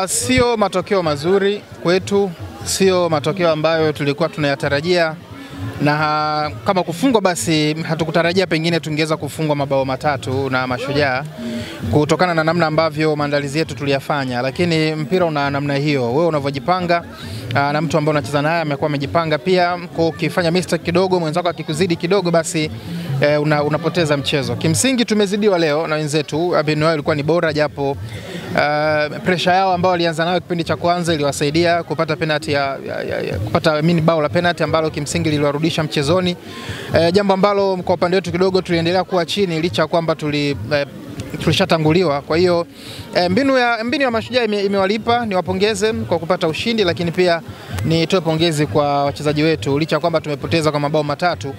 Sio matokeo mazuri kwetu, sio matokeo ambayo tulikuwa tunayatarajia, na kama kufungwa basi hatukutarajia pengine tungeweza kufungwa mabao 3 na Mashujaa kutokana na namna ambavyo maandalizi yetu tuliyafanya, lakini mpira una namna hiyo. Wewe unavyojipanga na mtu ambaye unacheza naye amekuwa amejipanga pia, kwa ukifanya mistake kidogo mwenzako akikuzidi kidogo basi unapoteza mchezo. Kimsingi tumezidiwa leo na wenzetu. Mbinu yao ilikuwa ni bora, japo pressure yao ambao walianza nayo kipindi cha kwanza iliwasaidia kupata penalty kupata bao la penalty ambalo kimsingi liliwarudisha mchezoni, jambo ambalo kwa upande wetu kidogo tuliendelea kuwa chini licha kwamba tulishatanguliwa. Kwa hiyo mbinu ya Mashujaa imewalipa, niwapongeze kwa kupata ushindi, lakini pia nitoe pongezi kwa wachezaji wetu licha kwamba tumepoteza kwa mabao 3.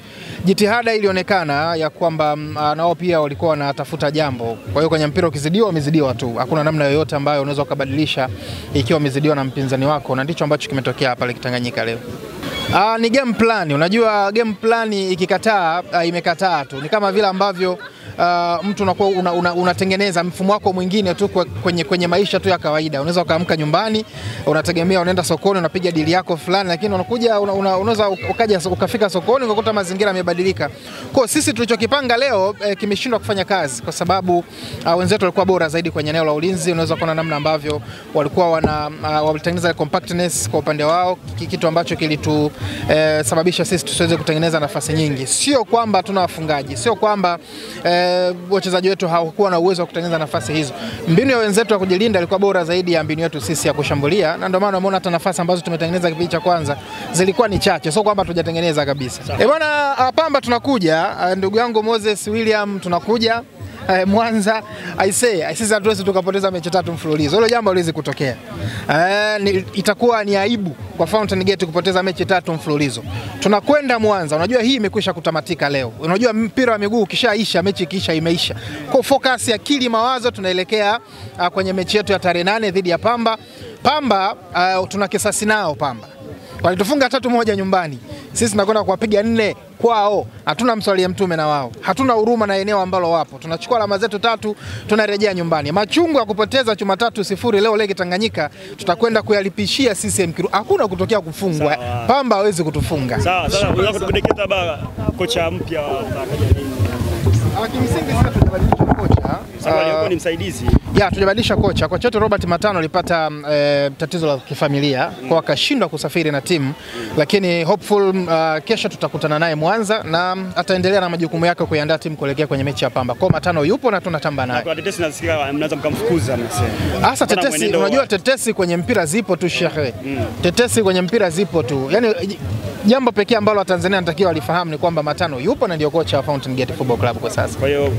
Jitihada ilionekana ya kwamba nao pia walikuwa wanatafuta jambo. Kwa hiyo kwenye mpira ukizidiwa umezidiwa tu. Hakuna namna yoyote ambayo unaweza kubadilisha ikiwa umezidiwa na mpinzani wako, na ndicho ambacho kimetokea pale Tanganyika leo. Ni game plan. Unajua game plan ikikataa imekataa tu. Ni kama vile ambavyo mtu unakuwa unatengeneza mfumo wako mwingine tu kwenye maisha tu ya kawaida. Unaweza ukaamka nyumbani, unategemea unaenda sokoni unapiga dili yako fulani, lakini unakuja unaweza ukafika sokoni ukakuta mazingira yamebadilika. Kwa sisi tulichokipanga leo kimeshindwa kufanya kazi kwa sababu wenzetu walikuwa bora zaidi kwenye eneo la ulinzi. Unaweza kuona namna ambavyo walikuwa walitengeneza compactness kwa upande wao, kitu ambacho kilitusababisha sisi tusiweze kutengeneza nafasi nyingi. Sio kwamba tuna wafungaji, sio kwamba wachezaji wetu hawakuwa na uwezo wa kutengeneza nafasi hizo. Mbinu ya wenzetu ya kujilinda ilikuwa bora zaidi ya mbinu yetu sisi ya kushambulia, na ndio maana umeona hata nafasi ambazo tumetengeneza kipindi cha kwanza zilikuwa ni chache, sio kwamba tujatengeneza kabisa. Bwana Pamba tunakuja, ndugu yangu Moses William, tunakuja Mwanza. Sisi hatuwezi tukapoteza mechi 3 mfululizo. Hilo jambo haliwezi kutokea. Itakuwa ni aibu kwa Fountain Gate kupoteza mechi 3 mfululizo. Tunakwenda Mwanza. Unajua hii imekwisha kutamatika leo. Unajua mpira wa miguu ukishaisha, mechi ikiisha imeisha. Kwa focus, akili, mawazo tunaelekea kwenye mechi yetu ya tarehe 8 dhidi ya Pamba. Pamba tuna kisasi nao Pamba. Walitufunga 3-1 nyumbani. Sisi tunakwenda kuwapiga 4 kwao. Hatuna mswalia mtume na wao. Hatuna huruma na eneo ambalo wapo. Tunachukua alama zetu 3, tunarejea nyumbani. Machungu ya kupoteza chuma 3-0 leo lege Tanganyika, tutakwenda kuyalipishia CCM Kiru. Hakuna kutokea kufungwa. Pamba hawezi kutufunga. Sasa unataka kutupendekeza baba kocha mpya kimsingi sasa tunabadilisha kocha. Sababu alikuwa ni msaidizi. Tujabadilisha kocha. Kocha wetu Robert Matano alipata tatizo la kifamilia, kwa akashindwa kusafiri na timu, lakini hopeful kesho tutakutana naye Mwanza na ataendelea na majukumu yake kuiandaa timu kuelekea kwenye mechi ya Pamba. Kwa Matano yupo na tunatamba naye. Kwa tetesi nasikia mnaweza mkamfukuza mnasema. Hasa tetesi, unajua tetesi kwenye mpira zipo tu shehe. Tetesi kwenye mpira zipo tu. Yaani jambo pekee ambalo Watanzania wanatakiwa walifahamu ni kwamba Matano yupo na ndio kocha wa Fountain Gate Football Club kwa sasa. Kwa hiyo